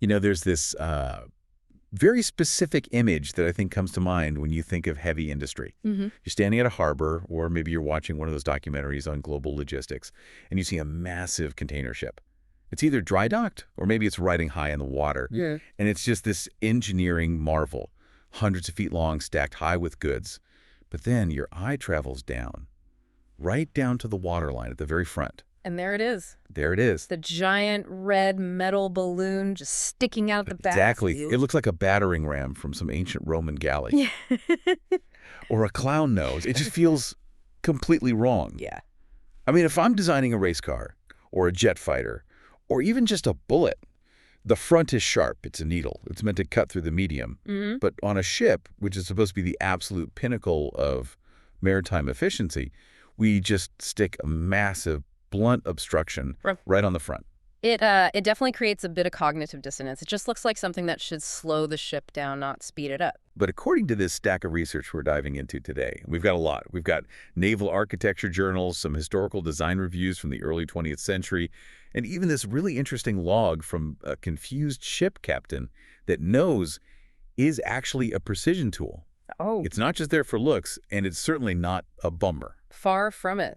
There's this very specific image that I think comes to mind when you think of heavy industry. Mm-hmm. You're standing at a harbor, or maybe you're watching one of those documentaries on global logistics, and you see a massive container ship. It's either dry docked, or maybe it's riding high in the water. Yeah. And it's just this engineering marvel, hundreds of feet long, stacked high with goods. But then your eye travels down, right down to the waterline at the very front. And there it is. There it is. The giant red metal balloon just sticking out the back. Exactly. It looks like a battering ram from some ancient Roman galley. Yeah. Or a clown nose. It just feels completely wrong. Yeah. I mean, if I'm designing a race car, or a jet fighter, or even just a bullet, the front is sharp. It's a needle. It's meant to cut through the medium. Mm-hmm. But on a ship, which is supposed to be the absolute pinnacle of maritime efficiency, we just stick a massive blunt obstruction right on the front. It definitely creates a bit of cognitive dissonance. It just looks like something that should slow the ship down, not speed it up. But according to this stack of research we're diving into today, we've got a lot. We've got naval architecture journals, some historical design reviews from the early 20th century, and even this really interesting log from a confused ship captain that knows is actually a precision tool. Oh. It's not just there for looks, and it's certainly not a bummer. Far from it.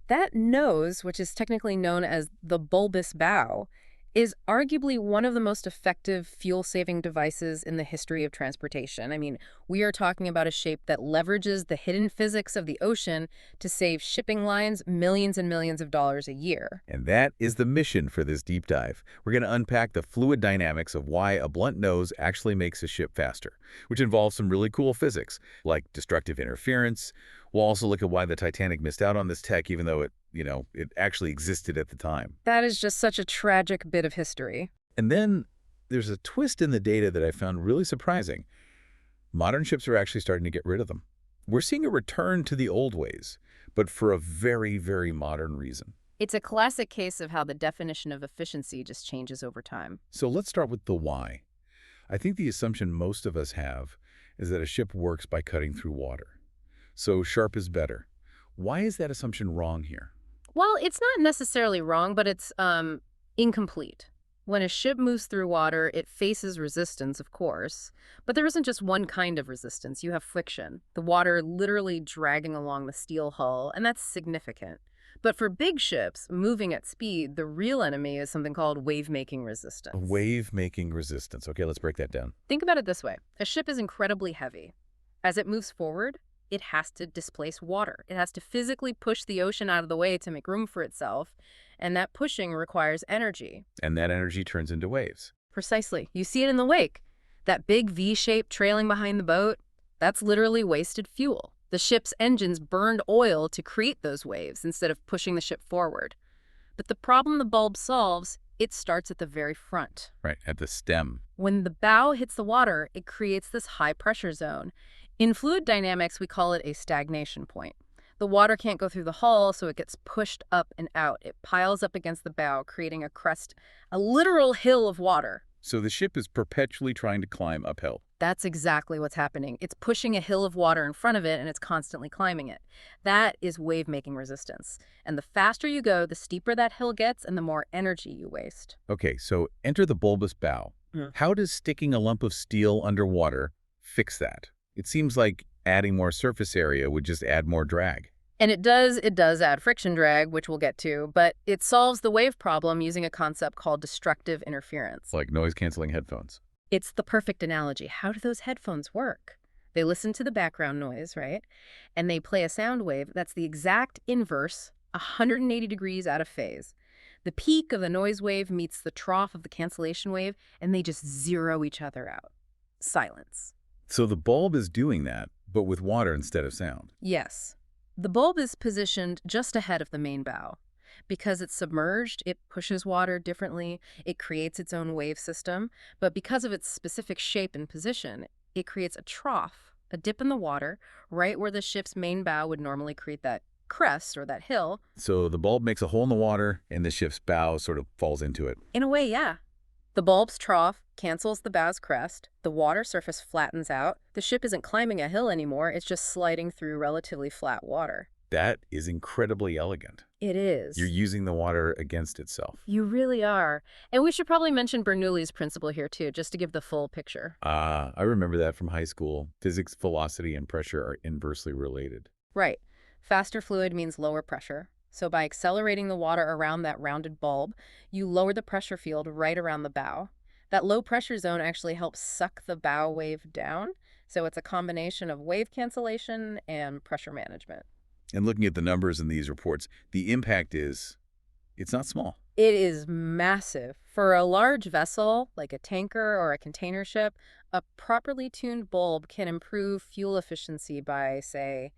That nose, which is technically known as the bulbous bow, is arguably one of the most effective fuel-saving devices in the history of transportation. I mean, we are talking about a shape that leverages the hidden physics of the ocean to save shipping lines millions and millions of dollars a year. And that is the mission for this deep dive. We're going to unpack the fluid dynamics of why a blunt nose actually makes a ship faster, which involves some really cool physics, like destructive interference. We'll also look at why the Titanic missed out on this tech, even though it actually existed at the time. That is just such a tragic bit of history. And then there's a twist in the data that I found really surprising. Modern ships are actually starting to get rid of them. We're seeing a return to the old ways, but for a very, very modern reason. It's a classic case of how the definition of efficiency just changes over time. So let's start with the why. I think the assumption most of us have is that a ship works by cutting through water. So sharp is better. Why is that assumption wrong here? Well, it's not necessarily wrong, but it's incomplete. When a ship moves through water, it faces resistance, of course. But there isn't just one kind of resistance. You have friction, the water literally dragging along the steel hull, and that's significant. But for big ships moving at speed, the real enemy is something called wave-making resistance. Wave-making resistance. Okay, let's break that down. Think about it this way. A ship is incredibly heavy. As it moves forward, it has to displace water. It has to physically push the ocean out of the way to make room for itself, and that pushing requires energy. And that energy turns into waves. Precisely. You see it in the wake. That big V-shape trailing behind the boat, that's literally wasted fuel. The ship's engines burned oil to create those waves instead of pushing the ship forward. But the problem the bulb solves, it starts at the very front. Right, at the stem. When the bow hits the water, it creates this high-pressure zone. In fluid dynamics, we call it a stagnation point. The water can't go through the hull, so it gets pushed up and out. It piles up against the bow, creating a crest, a literal hill of water. So the ship is perpetually trying to climb uphill. That's exactly what's happening. It's pushing a hill of water in front of it, and it's constantly climbing it. That is wave-making resistance. And the faster you go, the steeper that hill gets, and the more energy you waste. Okay, so enter the bulbous bow. How does sticking a lump of steel underwater fix that? It seems like adding more surface area would just add more drag. And it does add friction drag, which we'll get to, but it solves the wave problem using a concept called destructive interference. Like noise-canceling headphones. It's the perfect analogy. How do those headphones work? They listen to the background noise, right? And they play a sound wave that's the exact inverse, 180 degrees out of phase. The peak of the noise wave meets the trough of the cancellation wave, and they just zero each other out. Silence. So the bulb is doing that, but with water instead of sound. Yes. The bulb is positioned just ahead of the main bow. Because it's submerged, it pushes water differently, it creates its own wave system, but because of its specific shape and position, it creates a trough, a dip in the water, right where the ship's main bow would normally create that crest or that hill. So the bulb makes a hole in the water, and the ship's bow sort of falls into it. In a way, yeah. The bulb's trough cancels the bow's crest, the water surface flattens out, the ship isn't climbing a hill anymore, it's just sliding through relatively flat water. That is incredibly elegant. It You're is. using the water against itself. You really are. And we should probably mention Bernoulli's principle here, too, just to give the full picture. Ah, I remember that from high school. Physics, velocity, and pressure are inversely related. Right. Faster fluid means lower pressure. So by accelerating the water around that rounded bulb, you lower the pressure field right around the bow. That low pressure zone actually helps suck the bow wave down. So it's a combination of wave cancellation and pressure management. And looking at the numbers in these reports, the impact it's not small. It is massive. For a large vessel, like a tanker or a container ship, a properly tuned bulb can improve fuel efficiency by, say,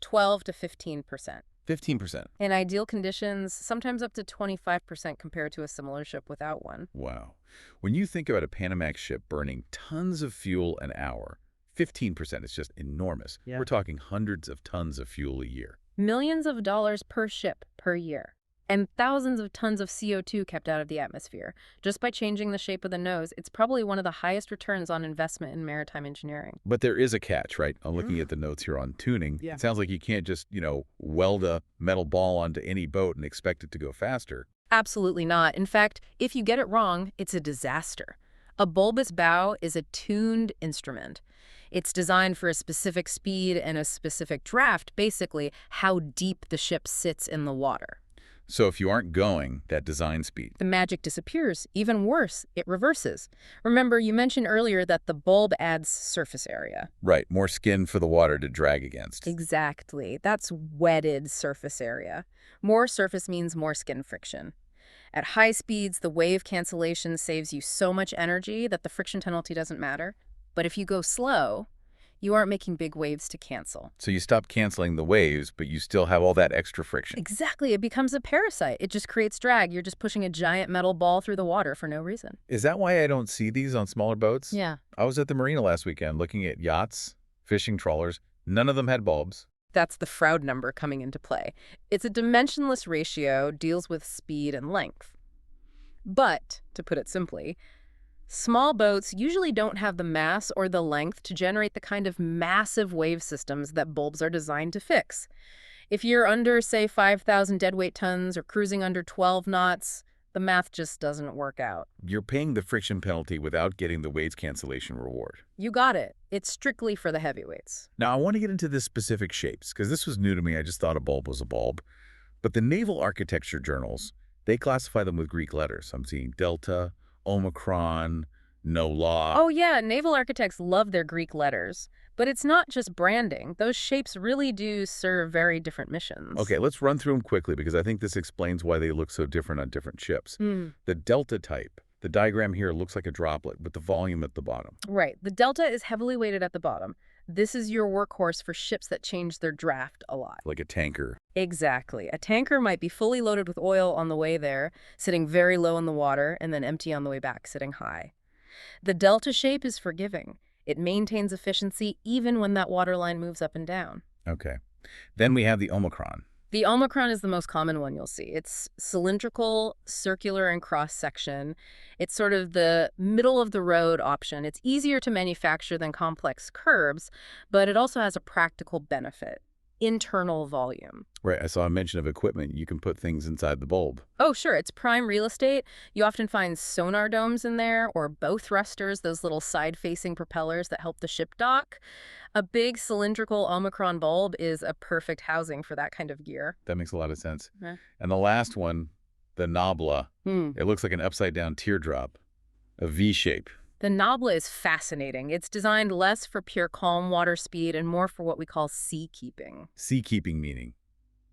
12 to 15%. 15%. In ideal conditions, sometimes up to 25% compared to a similar ship without one. Wow. When you think about a Panamax ship burning tons of fuel an hour, 15% is just enormous. Yeah. We're talking hundreds of tons of fuel a year. Millions of dollars per ship per year. And thousands of tons of CO2 kept out of the atmosphere. Just by changing the shape of the nose, it's probably one of the highest returns on investment in maritime engineering. But there is a catch, right? I'm looking at the notes here on tuning. Yeah. It sounds like you can't just, weld a metal ball onto any boat and expect it to go faster. Absolutely not. In fact, if you get it wrong, it's a disaster. A bulbous bow is a tuned instrument. It's designed for a specific speed and a specific draft, basically how deep the ship sits in the water. So if you aren't going that design speed, The magic disappears. Even worse, it reverses. Remember, you mentioned earlier that the bulb adds surface area. right, more skin for the water to drag against. Exactly. That's wetted surface area. More surface means more skin friction. At high speeds, the wave cancellation saves you so much energy that the friction penalty doesn't matter. But if you go slow, you aren't making big waves to cancel. So you stop canceling the waves, but you still have all that extra friction. Exactly. It becomes a parasite. It just creates drag. You're just pushing a giant metal ball through the water for no reason. Is that why I don't see these on smaller boats? Yeah. I was at the marina last weekend looking at yachts, fishing trawlers. None of them had bulbs. That's the Froude number coming into play. It's a dimensionless ratio, deals with speed and length. But, to put it simply, small boats usually don't have the mass or the length to generate the kind of massive wave systems that bulbs are designed to fix. If you're under, say, 5,000 deadweight tons or cruising under 12 knots, the math just doesn't work out. You're paying the friction penalty without getting the waves cancellation reward. You got it. It's strictly for the heavyweights. Now, I want to get into the specific shapes, because this was new to me. I just thought a bulb was a bulb. But the naval architecture journals, they classify them with Greek letters. I'm seeing delta, omicron, no law. Oh yeah, naval architects love their Greek letters. But it's not just branding. Those shapes really do serve very different missions. Okay, let's run through them quickly, because I think this explains why they look so different on different ships. The delta type, the diagram here looks like a droplet with the volume at the bottom. Right. The delta is heavily weighted at the bottom. This is your workhorse for ships that change their draft a lot. Like a tanker. Exactly. A tanker might be fully loaded with oil on the way there, sitting very low in the water, and then empty on the way back, sitting high. The delta shape is forgiving. It maintains efficiency even when that waterline moves up and down. Okay. Then we have the omicron. The omicron is the most common one you'll see. It's cylindrical, circular, and cross-section. It's sort of the middle-of-the-road option. It's easier to manufacture than complex curves, but it also has a practical benefit: internal volume. Right, I saw a mention of equipment. You can put things inside the bulb. Oh, sure, it's prime real estate. You often find sonar domes in there, or bow thrusters, those little side-facing propellers that help the ship dock. A big cylindrical omicron bulb is a perfect housing for that kind of gear. That makes a lot of sense. Yeah. And the last one, the nobla. It looks like an upside-down teardrop, a V shape. The nobla is fascinating. It's designed less for pure calm water speed and more for what we call seakeeping. Seakeeping meaning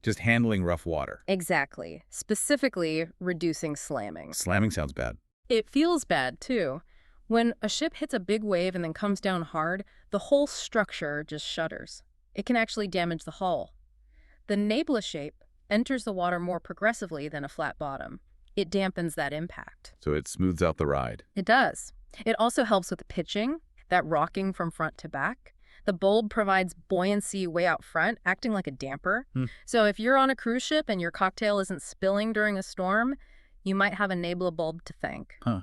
just handling rough water. Exactly. Specifically, reducing slamming. Slamming sounds bad. It feels bad, too. When a ship hits a big wave and then comes down hard, the whole structure just shudders. It can actually damage the hull. The nabla shape enters the water more progressively than a flat bottom. It dampens that impact. So it smooths out the ride. It does. It also helps with pitching, that rocking from front to back. The bulb provides buoyancy way out front, acting like a damper. So if you're on a cruise ship and your cocktail isn't spilling during a storm, you might have a nabla bulb to thank. Huh.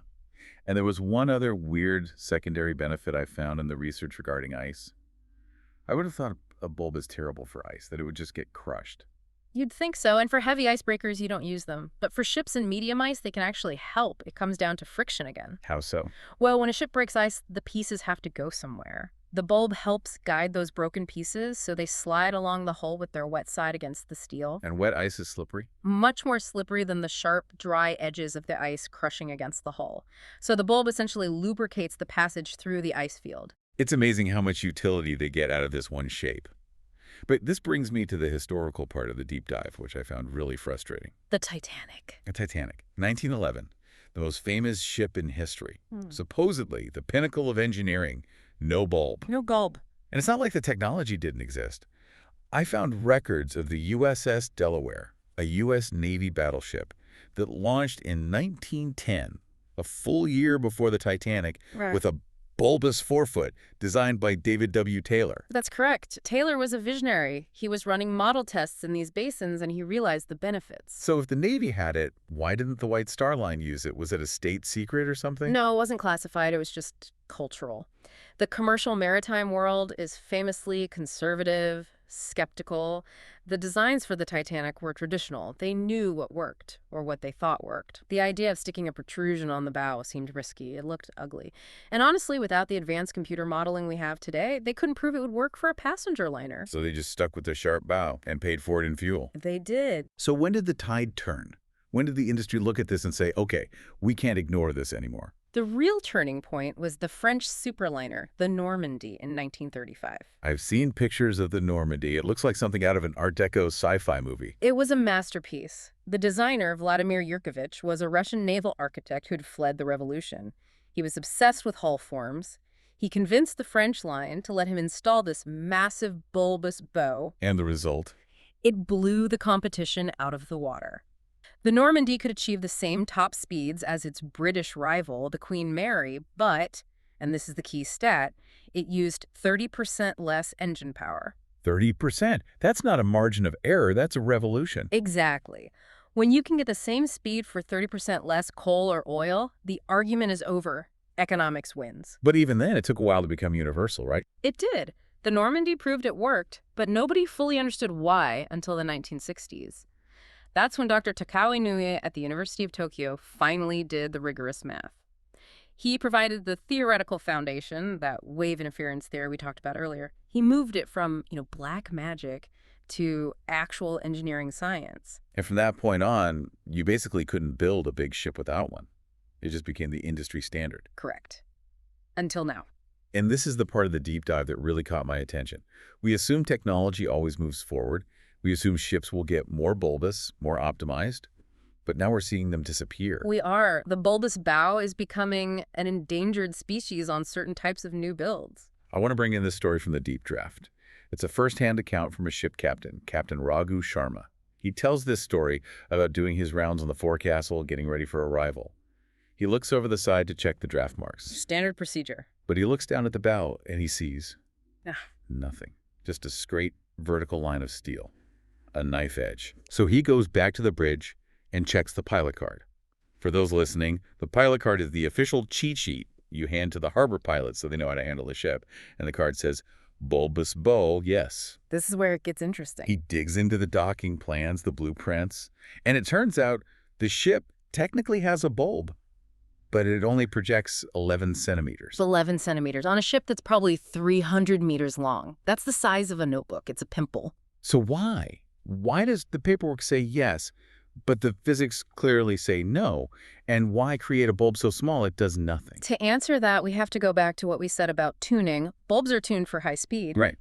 And there was one other weird secondary benefit I found in the research regarding ice. I would have thought a bulb is terrible for ice, that it would just get crushed. You'd think so, and for heavy icebreakers, you don't use them. But for ships and medium ice, they can actually help. It comes down to friction again. How so? Well, when a ship breaks ice, the pieces have to go somewhere. The bulb helps guide those broken pieces so they slide along the hull with their wet side against the steel. And wet ice is slippery? Much more slippery than the sharp, dry edges of the ice crushing against the hull. So the bulb essentially lubricates the passage through the ice field. It's amazing how much utility they get out of this one shape. But this brings me to the historical part of the deep dive, which I found really frustrating. The Titanic. The Titanic, 1911, the most famous ship in history. Supposedly the pinnacle of engineering, no bulb. No bulb. And it's not like the technology didn't exist. I found records of the USS Delaware, a U.S. Navy battleship that launched in 1910, a full year before the Titanic, with a bulbous forefoot designed by David W. Taylor. That's correct. Taylor was a visionary. He was running model tests in these basins, and he realized the benefits. So if the Navy had it, why didn't the White Star Line use it? Was it a state secret or something? No, it wasn't classified. It was just cultural. The commercial maritime world is famously conservative, skeptical. The designs for the Titanic were traditional. They knew what worked, or what they thought worked. The idea of sticking a protrusion on the bow seemed risky. It looked ugly. And honestly, without the advanced computer modeling we have today, they couldn't prove it would work for a passenger liner. So they just stuck with the sharp bow and paid for it in fuel. They did. So when did the tide turn? When did the industry look at this and say, okay, we can't ignore this anymore? The real turning point was the French superliner, the Normandy, in 1935. I've seen pictures of the Normandy. It looks like something out of an Art Deco sci-fi movie. It was a masterpiece. The designer, Vladimir Yurkovich, was a Russian naval architect who'd fled the revolution. He was obsessed with hull forms. He convinced the French line to let him install this massive bulbous bow. And the result? It blew the competition out of the water. The Normandy could achieve the same top speeds as its British rival, the Queen Mary, but, and this is the key stat, it used 30% less engine power. 30%? That's not a margin of error, that's a revolution. Exactly. When you can get the same speed for 30% less coal or oil, the argument is over. Economics wins. But even then, it took a while to become universal, right? It did. The Normandy proved it worked, but nobody fully understood why until the 1960s. That's when Dr. Takao Inoue at the University of Tokyo finally did the rigorous math. He provided the theoretical foundation, that wave interference theory we talked about earlier. He moved it from, black magic to actual engineering science. And from that point on, you basically couldn't build a big ship without one. It just became the industry standard. Correct. Until now. And this is the part of the deep dive that really caught my attention. We assume technology always moves forward. We assume ships will get more bulbous, more optimized, but now we're seeing them disappear. We are. The bulbous bow is becoming an endangered species on certain types of new builds. I want to bring in this story from the deep draft. It's a first-hand account from a ship captain, Captain Raghu Sharma. He tells this story about doing his rounds on the forecastle, getting ready for arrival. He looks over the side to check the draft marks. Standard procedure. But he looks down at the bow and he sees Ah. nothing. Just a straight vertical line of steel. A knife edge. So he goes back to the bridge and checks the pilot card. For those listening, the pilot card is the official cheat sheet you hand to the harbor pilots so they know how to handle the ship. And the card says, bulbous bow, yes. This is where it gets interesting. He digs into the docking plans, the blueprints, and it turns out the ship technically has a bulb, but it only projects 11 centimeters. 11 centimeters on a ship that's probably 300 meters long. That's the size of a notebook. It's a pimple. So why? Why does the paperwork say yes, but the physics clearly say no? And why create a bulb so small it does nothing? To answer that, we have to go back to what we said about tuning. Bulbs are tuned for high speed. Right.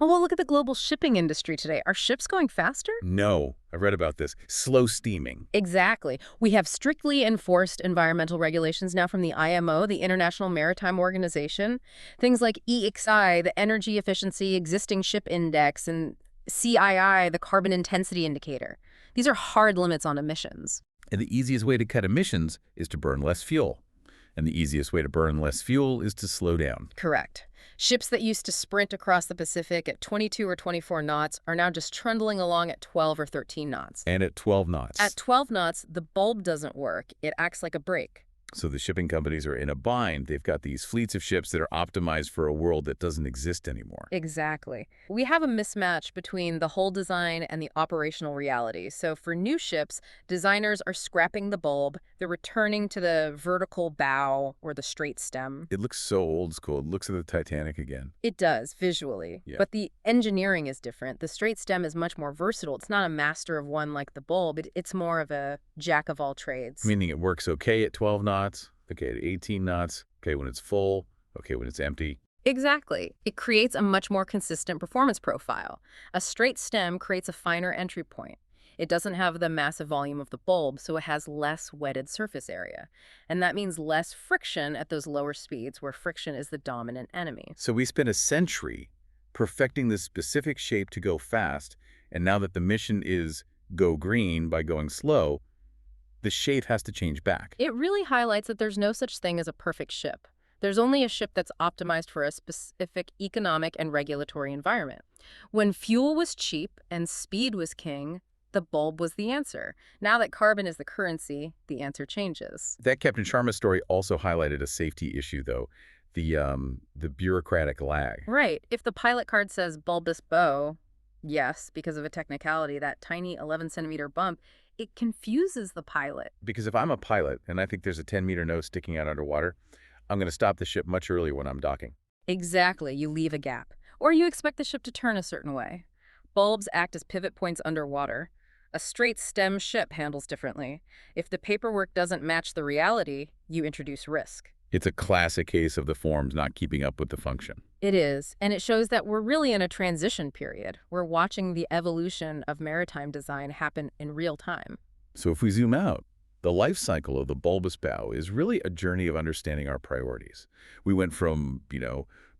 Well, look at the global shipping industry today. Are ships going faster? No. I read about this. Slow steaming. Exactly. We have strictly enforced environmental regulations now from the IMO, the International Maritime Organization. Things like EEXI, the Energy Efficiency Existing Ship Index, and CII, the Carbon Intensity Indicator. These are hard limits on emissions. And the easiest way to cut emissions is to burn less fuel. And the easiest way to burn less fuel is to slow down. Correct. Ships that used to sprint across the Pacific at 22 or 24 knots are now just trundling along at 12 or 13 knots. And at 12 knots. At 12 knots, the bulb doesn't work. It acts like a brake. So the shipping companies are in a bind. They've got these fleets of ships that are optimized for a world that doesn't exist anymore. Exactly. We have a mismatch between the hull design and the operational reality. So for new ships, designers are scrapping the bulb. They're returning to the vertical bow or the straight stem. It looks so old school. It looks at the Titanic again. It does, visually. Yeah. But the engineering is different. The straight stem is much more versatile. It's not a master of one like the bulb. It's more of a jack of all trades. Meaning it works okay at 12 knots, okay at 18 knots, okay when it's full, okay when it's empty. Exactly. It creates a much more consistent performance profile. A straight stem creates a finer entry point. It doesn't have the massive volume of the bulb, so it has less wetted surface area. And that means less friction at those lower speeds where friction is the dominant enemy. So we spent a century perfecting this specific shape to go fast, and now that the mission is go green by going slow, the shape has to change back. It really highlights that there's no such thing as a perfect ship. There's only a ship that's optimized for a specific economic and regulatory environment. When fuel was cheap and speed was king, the bulb was the answer. Now that carbon is the currency, the answer changes. That Captain Sharma's story also highlighted a safety issue, though, the bureaucratic lag. Right. If the pilot card says bulbous bow, yes, because of a technicality, that tiny 11-centimeter bump, it confuses the pilot. Because if I'm a pilot and I think there's a 10-meter nose sticking out underwater, I'm going to stop the ship much earlier when I'm docking. Exactly. You leave a gap. Or you expect the ship to turn a certain way. Bulbs act as pivot points underwater. A straight stem ship handles differently. If the paperwork doesn't match the reality, you introduce risk. It's a classic case of the forms not keeping up with the function. It is, and it shows that we're really in a transition period. We're watching the evolution of maritime design happen in real time. So if we zoom out, the life cycle of the bulbous bow is really a journey of understanding our priorities. We went from,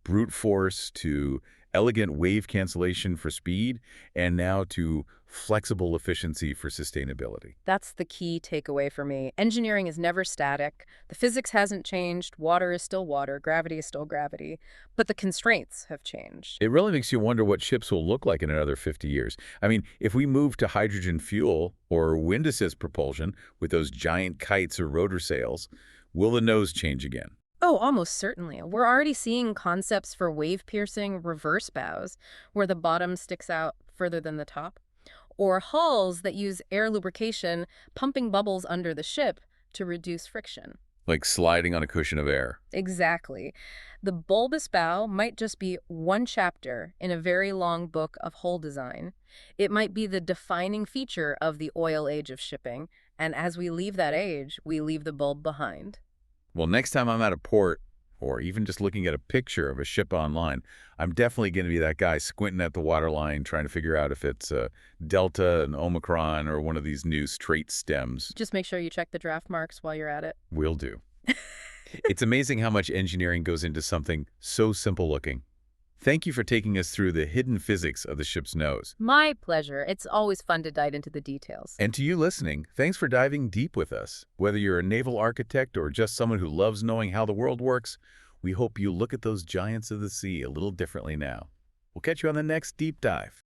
brute force to elegant wave cancellation for speed, and now to flexible efficiency for sustainability. That's the key takeaway for me. Engineering is never static. The physics hasn't changed. Water is still water. Gravity is still gravity. But the constraints have changed. It really makes you wonder what ships will look like in another 50 years. I mean, if we move to hydrogen fuel or wind assist propulsion with those giant kites or rotor sails, will the nose change again? Oh, almost certainly. We're already seeing concepts for wave-piercing reverse bows, where the bottom sticks out further than the top, or hulls that use air lubrication, pumping bubbles under the ship to reduce friction. Like sliding on a cushion of air. Exactly. The bulbous bow might just be one chapter in a very long book of hull design. It might be the defining feature of the oil age of shipping, and as we leave that age, we leave the bulb behind. Well, next time I'm at a port, or even just looking at a picture of a ship online, I'm definitely going to be that guy squinting at the waterline trying to figure out if it's a Delta, an Omicron, or one of these new straight stems. Just make sure you check the draft marks while you're at it. Will do. It's amazing how much engineering goes into something so simple looking. Thank you for taking us through the hidden physics of the ship's nose. My pleasure. It's always fun to dive into the details. And to you listening, thanks for diving deep with us. Whether you're a naval architect or just someone who loves knowing how the world works, we hope you look at those giants of the sea a little differently now. We'll catch you on the next deep dive.